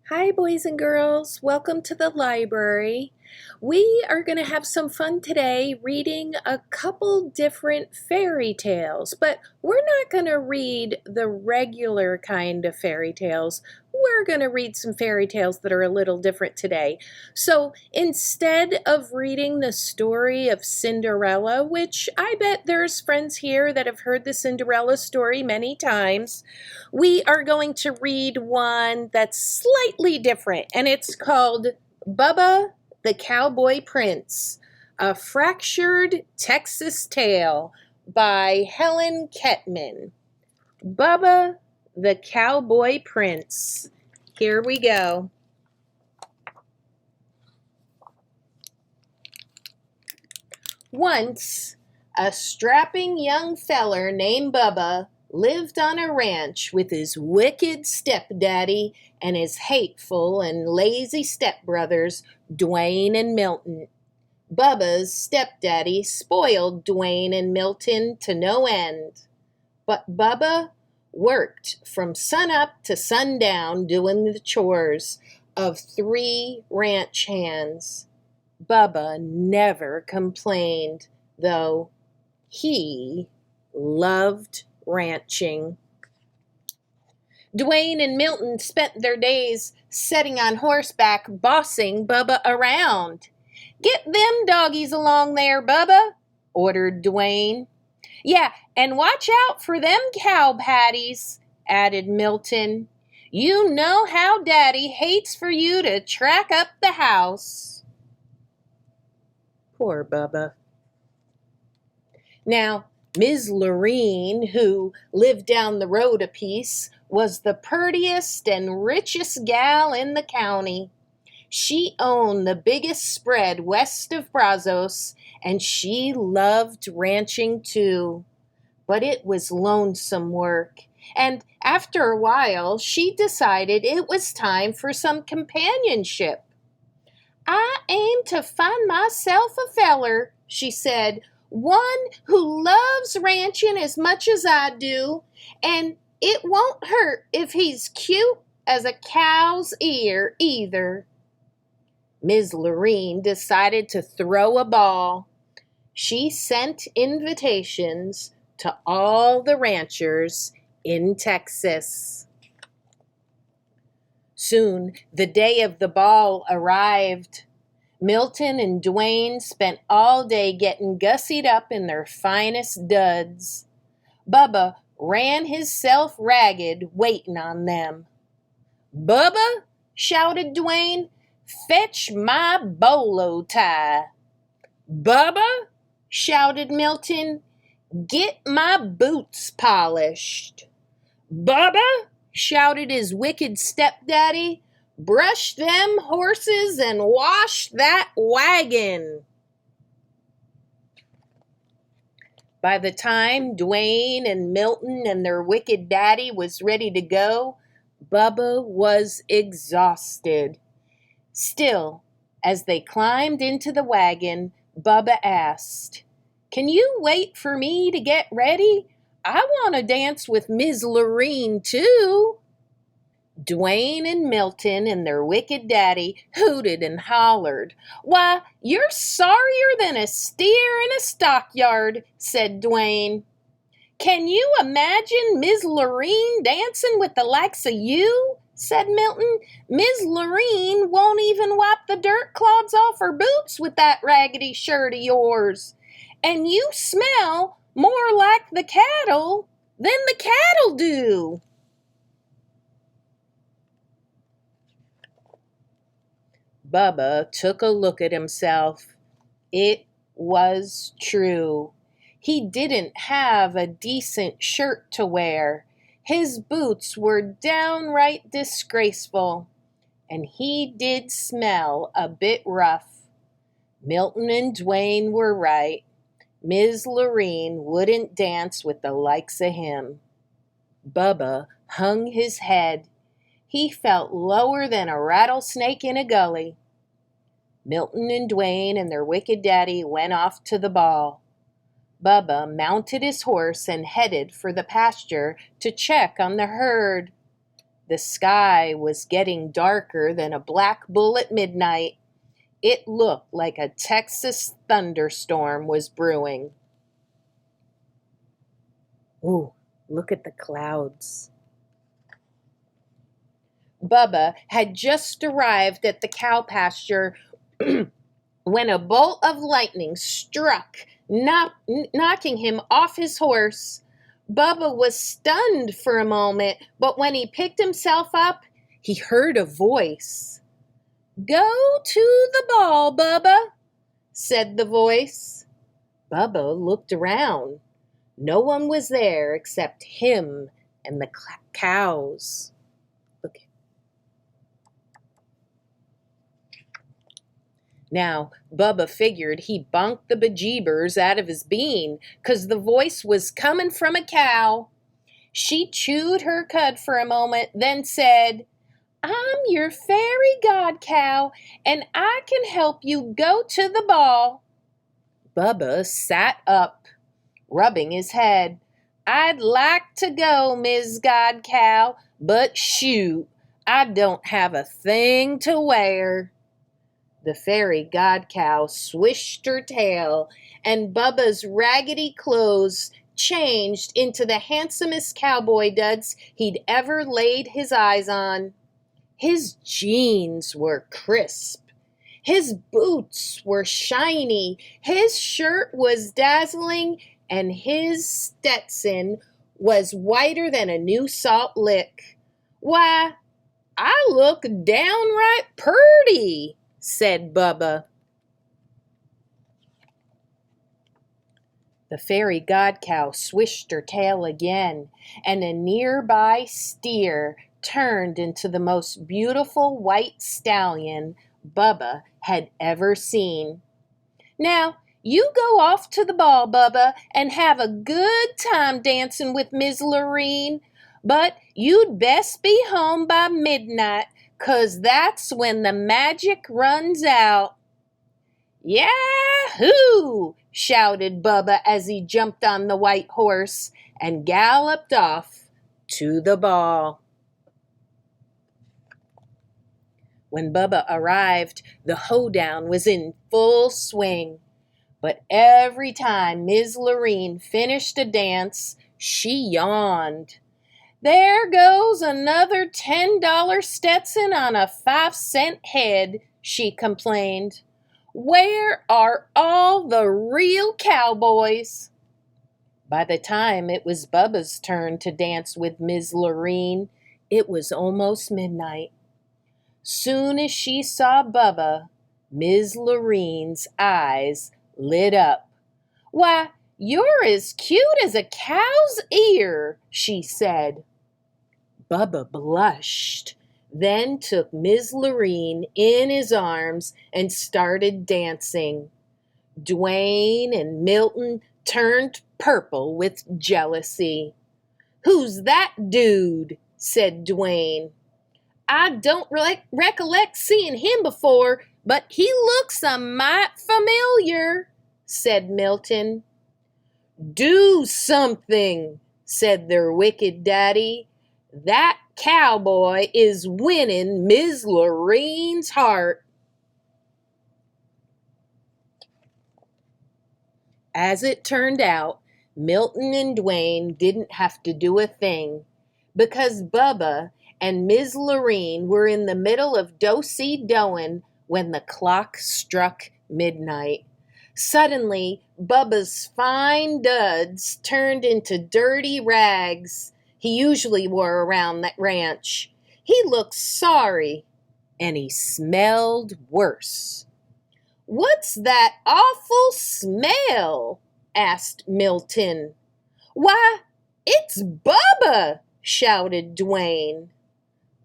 Hi, boys and girls. Welcome to the library. We are going to have some fun today reading a couple different fairy tales, but we're not going to read the regular kind of fairy tales. We're going to read some fairy tales that are a little different today. So instead of reading the story of Cinderella, which I bet there's friends here that have heard the Cinderella story many times, we are going to read one that's slightly different, and it's called Bubba the Cowboy Prince, A Fractured Texas Tale by Helen Kettman. Bubba the Cowboy Prince. Here we go. Once, a strapping young feller named Bubba lived on a ranch with his wicked stepdaddy and his hateful and lazy stepbrothers, Dwayne and Milton. Bubba's stepdaddy spoiled Dwayne and Milton to no end. But Bubba worked from sunup to sundown doing the chores of 3 ranch hands. Bubba never complained, though he loved ranching. Dwayne and Milton spent their days sitting on horseback, bossing Bubba around. "Get them doggies along there, Bubba," ordered Dwayne. "Yeah, and watch out for them cow patties," added Milton. "You know how Daddy hates for you to track up the house." Poor Bubba. Now, Ms. Lorene, who lived down the road a piece, was the purtiest and richest gal in the county. She owned the biggest spread west of Brazos, and she loved ranching too. But it was lonesome work, and after a while she decided it was time for some companionship. "I aim to find myself a feller," she said, "one who loves ranching as much as I do, and it won't hurt if he's cute as a cow's ear either." Ms. Lorene decided to throw a ball. She sent invitations to all the ranchers in Texas. Soon the day of the ball arrived. Milton and Dwayne spent all day getting gussied up in their finest duds. Bubba ran hisself ragged waiting on them. "Bubba," shouted Dwayne, "fetch my bolo tie." "Bubba," shouted Milton, "get my boots polished." "Bubba," shouted his wicked stepdaddy, "brush them horses and wash that wagon." By the time Dwayne and Milton and their wicked daddy was ready to go, Bubba was exhausted. Still, as they climbed into the wagon, Bubba asked, "Can you wait for me to get ready? I want to dance with Ms. Lorene, too." Dwayne and Milton and their wicked daddy hooted and hollered. "Why, you're sorrier than a steer in a stockyard," said Dwayne. "Can you imagine Ms. Lorene dancing with the likes of you?" said Milton. "Ms. Lorene won't even wipe the dirt clods off her boots with that raggedy shirt of yours. And you smell more like the cattle than the cattle do." Bubba took a look at himself. It was true. He didn't have a decent shirt to wear. His boots were downright disgraceful, and he did smell a bit rough. Milton and Dwayne were right. Ms. Lorene wouldn't dance with the likes of him. Bubba hung his head. He felt lower than a rattlesnake in a gully. Milton and Dwayne and their wicked daddy went off to the ball. Bubba mounted his horse and headed for the pasture to check on the herd. The sky was getting darker than a black bull at midnight. It looked like a Texas thunderstorm was brewing. Ooh, look at the clouds. Bubba had just arrived at the cow pasture when a bolt of lightning struck, knocking him off his horse. Bubba was stunned for a moment, but when he picked himself up, he heard a voice. "Go to the ball, Bubba," said the voice. Bubba looked around. No one was there except him and the cows. Look. Now, Bubba figured he bunked the bejeebers out of his bean, 'cause the voice was coming from a cow. She chewed her cud for a moment, then said, "I'm your fairy god cow, and I can help you go to the ball." Bubba sat up, rubbing his head. "I'd like to go, Ms. God Cow, but shoot, I don't have a thing to wear." The fairy god cow swished her tail, and Bubba's raggedy clothes changed into the handsomest cowboy duds he'd ever laid his eyes on. His jeans were crisp. His boots were shiny. His shirt was dazzling, and his Stetson was whiter than a new salt lick. "Why, I look downright purty," said Bubba. The fairy god cow swished her tail again, and a nearby steer turned into the most beautiful white stallion Bubba had ever seen. "Now, you go off to the ball, Bubba, and have a good time dancing with Miss Lorene, but you'd best be home by midnight, 'cause that's when the magic runs out." "Yahoo!" shouted Bubba as he jumped on the white horse and galloped off to the ball. When Bubba arrived, the hoedown was in full swing. But every time Ms. Lorene finished a dance, she yawned. "There goes another $10 Stetson on a 5-cent head," she complained. "Where are all the real cowboys?" By the time it was Bubba's turn to dance with Ms. Lorene, it was almost midnight. Soon as she saw Bubba, Ms. Lorene's eyes lit up. "Why, you're as cute as a cow's ear," she said. Bubba blushed, then took Ms. Lorene in his arms and started dancing. Dwayne and Milton turned purple with jealousy. "Who's that dude?" said Dwayne. "I don't recollect seeing him before, but he looks a mite familiar," said Milton. "Do something," said their wicked daddy. "That cowboy is winning Ms. Lorene's heart." As it turned out, Milton and Dwayne didn't have to do a thing, because Bubba and Ms. Lorene were in the middle of do-si-doing when the clock struck midnight. Suddenly, Bubba's fine duds turned into dirty rags he usually wore around that ranch. He looked sorry, and he smelled worse. "What's that awful smell?" asked Milton. "Why, it's Bubba!" shouted Dwayne.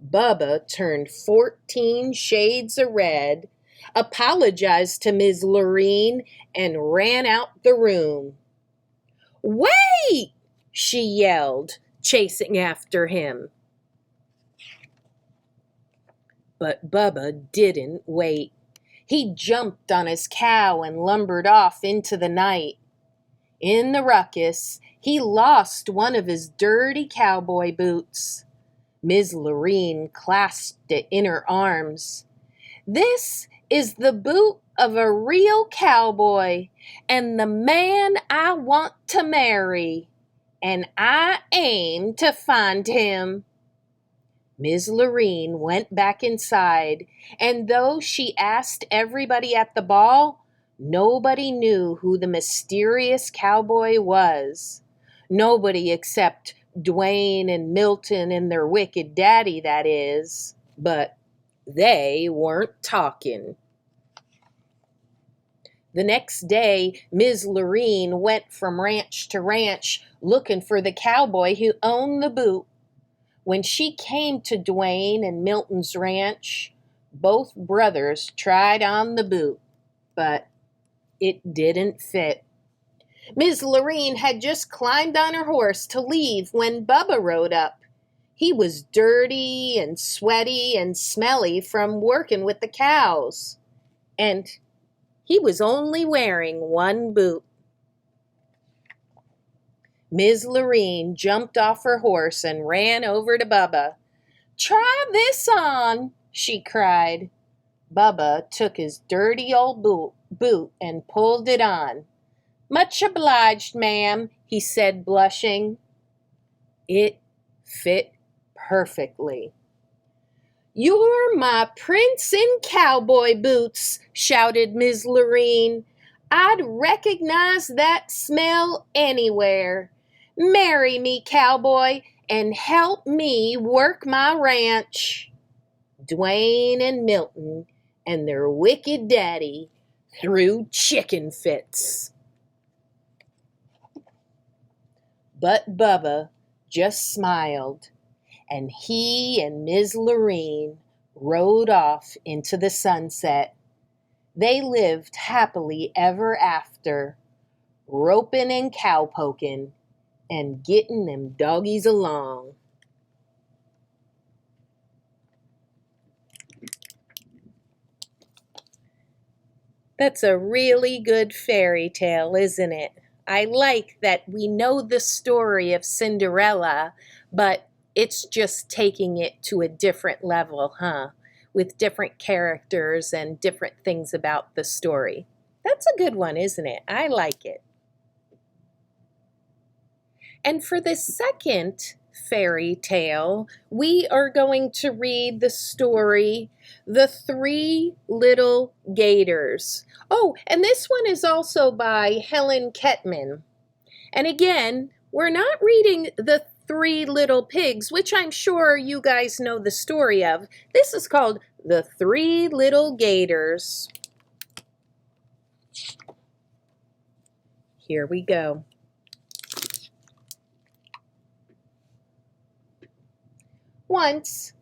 Bubba turned 14 shades of red, apologized to Ms. Lorene, and ran out the room. "Wait!" she yelled, chasing after him. But Bubba didn't wait. He jumped on his cow and lumbered off into the night. In the ruckus, he lost one of his dirty cowboy boots. Ms. Lorene clasped it in her arms. This is the boot of a real cowboy and the man I want to marry, and I aim to find him. Ms. Lorene went back inside, and though she asked everybody at the ball, nobody knew who the mysterious cowboy was. Nobody except Dwayne and Milton and their wicked daddy, that is. But they weren't talking. The next day, Ms. Lorene went from ranch to ranch looking for the cowboy who owned the boot. When she came to Dwayne and Milton's ranch, both brothers tried on the boot, but it didn't fit. Ms. Lorene had just climbed on her horse to leave when Bubba rode up. He was dirty and sweaty and smelly from working with the cows, and he was only wearing one boot. Ms. Lorene jumped off her horse and ran over to Bubba. "Try this on," she cried. Bubba took his dirty old boot and pulled it on. "Much obliged, ma'am," he said, blushing. It fit perfectly. "You're my prince in cowboy boots," shouted Ms. Lorene. "I'd recognize that smell anywhere. Marry me, cowboy, and help me work my ranch." Dwayne and Milton and their wicked daddy threw chicken fits. But Bubba just smiled, and he and Ms. Lorene rode off into the sunset. They lived happily ever after, roping and cowpoking and getting them doggies along. That's a really good fairy tale, isn't it? I like that we know the story of Cinderella, but it's just taking it to a different level, huh? With different characters and different things about the story. That's a good one, isn't it? I like it. And for the second fairy tale, we are going to read the story, The Three Little Gators. Oh, and this one is also by Helen Kettman. And again, we're not reading The Three Little Pigs, which I'm sure you guys know the story of. This is called The Three Little Gators. Here we go. Once,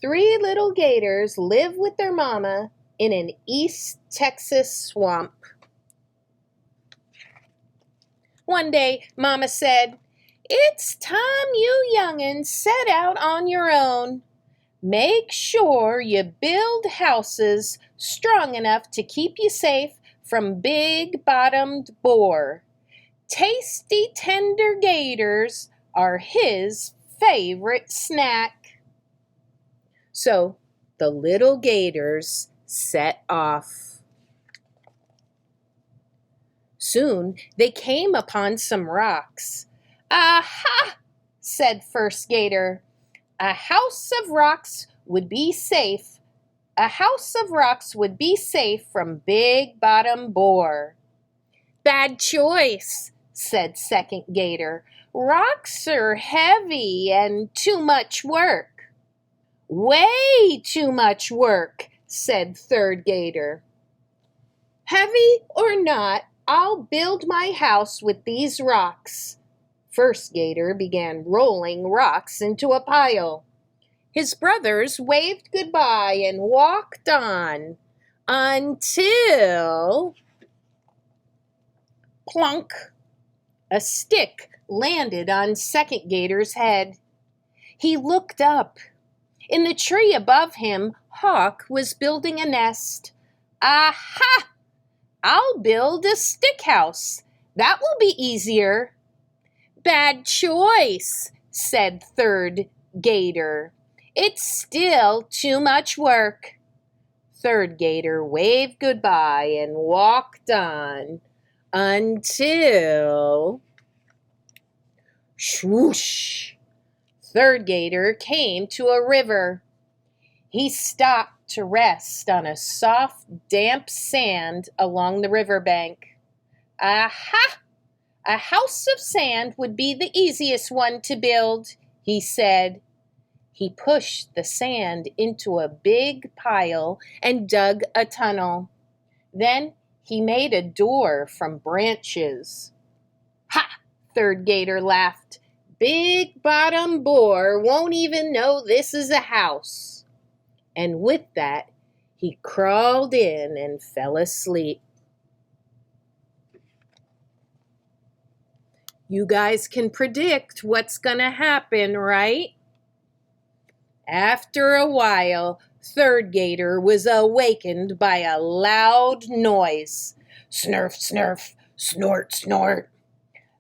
three little gators lived with their mama in an East Texas swamp. One day, Mama said, "It's time you young'uns set out on your own. Make sure you build houses strong enough to keep you safe from big-bottomed boar. Tasty, tender gators are his favorite snack." So the little gators set off. Soon they came upon some rocks. "Aha!" said First Gator. "A house of rocks would be safe. A house of rocks would be safe from big-bottom boar." "Bad choice," said Second Gator. "Rocks are heavy and too much work." "Way too much work," said Third Gator. "Heavy or not, I'll build my house with these rocks." First Gator began rolling rocks into a pile. His brothers waved goodbye and walked on until... plunk! A stick landed on Second Gator's head. He looked up. In the tree above him, Hawk was building a nest. "Aha! I'll build a stick house. That will be easier." "Bad choice," said Third Gator. It's still too much work. Third Gator waved goodbye and walked on until, swoosh, Third Gator came to a river. He stopped to rest on a soft, damp sand along the riverbank. Aha! A house of sand would be the easiest one to build, he said. He pushed the sand into a big pile and dug a tunnel. Then he made a door from branches. Ha! Third Gator laughed. Big Bottom Boar won't even know this is a house. And with that, he crawled in and fell asleep. You guys can predict what's going to happen, right? After a while, Third Gator was awakened by a loud noise. Snurf, snurf, snort, snort.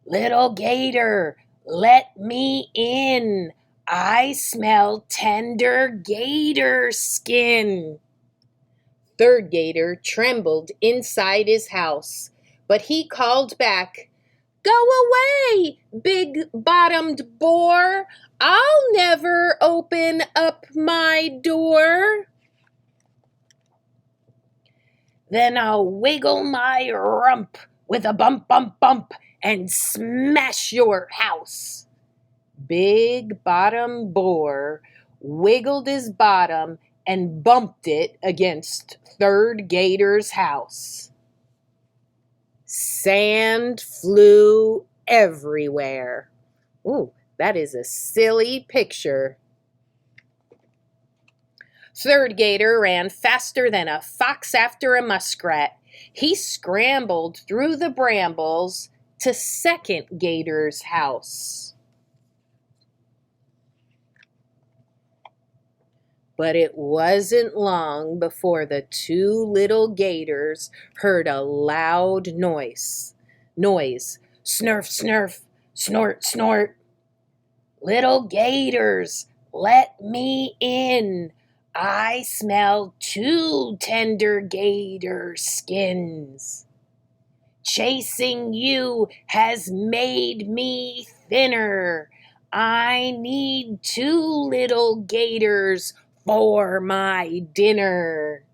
Little Gator, let me in. I smell tender gator skin. Third Gator trembled inside his house, but he called back, Go away, big-bottomed boar. I'll never open up my door. Then I'll wiggle my rump with a bump, bump, bump and smash your house. Big Bottom Boar wiggled his bottom and bumped it against Third Gator's house. Sand flew everywhere. Ooh, that is a silly picture. Third Gator ran faster than a fox after a muskrat. He scrambled through the brambles to Second Gator's house. But it wasn't long before the two little gators heard a loud noise. Snurf, snurf, snort, snort. Little gators, let me in. I smell 2 tender gator skins. Chasing you has made me thinner. I need 2 little gators for my dinner.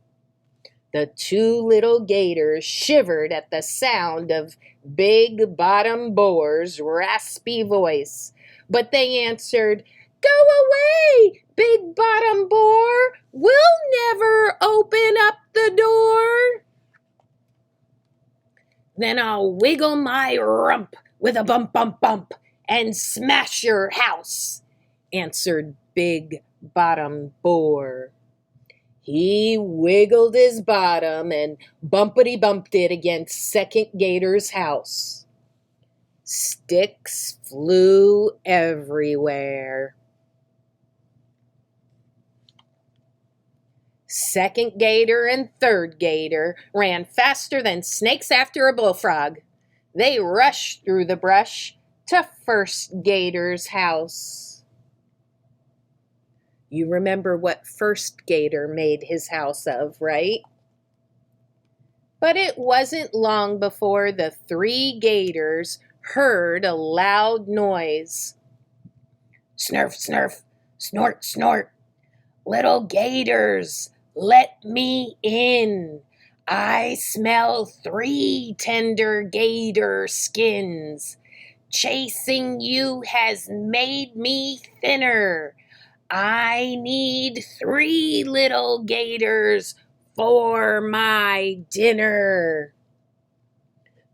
The 2 little gators shivered at the sound of Big Bottom Boar's raspy voice, but they answered, Go away, Big Bottom Boar. We'll never open up the door. Then I'll wiggle my rump with a bump, bump, bump and smash your house, answered Big Bottom Boar. He wiggled his bottom and bumpity-bumped it against Second Gator's house. Sticks flew everywhere. Second Gator and Third Gator ran faster than snakes after a bullfrog. They rushed through the brush to First Gator's house. You remember what First Gator made his house of, right? But it wasn't long before the 3 gators heard a loud noise. Snurf, snurf, snort, snort. Little gators, let me in. I smell 3 tender gator skins. Chasing you has made me thinner. I need 3 little gators for my dinner.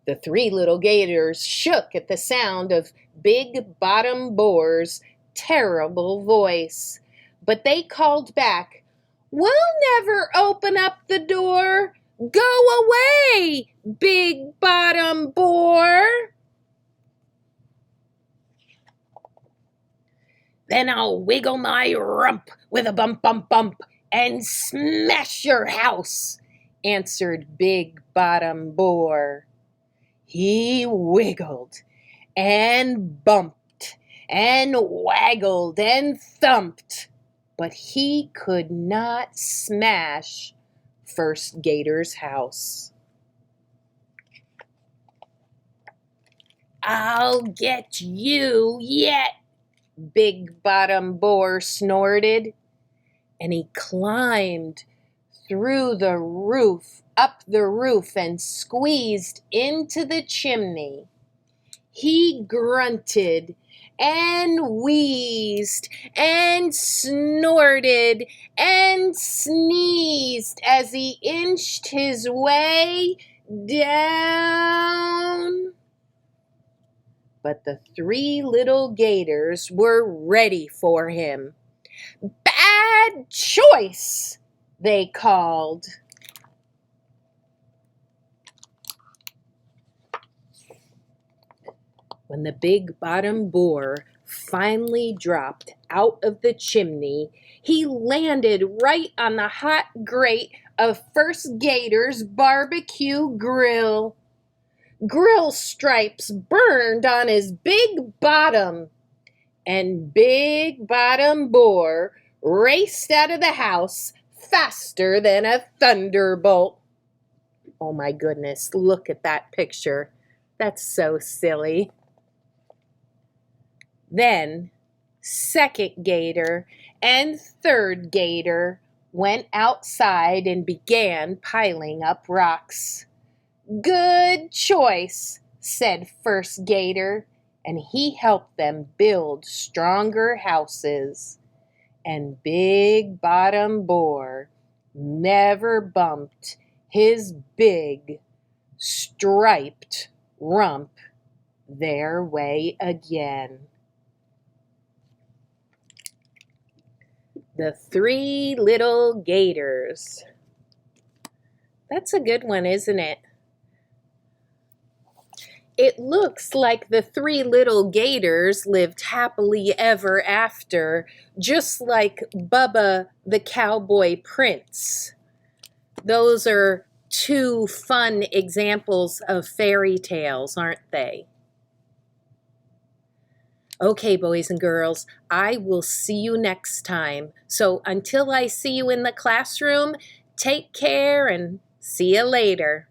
The 3 little gators shook at the sound of Big Bottom Boar's terrible voice, but they called back, We'll never open up the door. Go away, Big Bottom Boar. Then I'll wiggle my rump with a bump, bump, bump and smash your house, answered Big Bottom Boar. He wiggled and bumped and waggled and thumped, but he could not smash First Gator's house. "I'll get you yet," Big Bottom Boar snorted, and he climbed through the roof, up the roof, and squeezed into the chimney. He grunted and wheezed and snorted and sneezed as he inched his way down. But the three little gators were ready for him. "Bad choice," they called. When the Big Bottom Boar finally dropped out of the chimney, he landed right on the hot grate of First Gator's barbecue grill. Grill stripes burned on his big bottom, and Big Bottom Boar raced out of the house faster than a thunderbolt. Oh my goodness, look at that picture. That's so silly. Then Second Gator and Third Gator went outside and began piling up rocks. "Good choice," said First Gator, and he helped them build stronger houses. And Big Bottom Boar never bumped his big, striped rump their way again. The Three Little Gators. That's a good one, isn't it? It looks like the three little gators lived happily ever after, just like Bubba the Cowboy Prince. Those are two fun examples of fairy tales, aren't they? Okay, boys and girls, I will see you next time. So until I see you in the classroom, take care and see you later.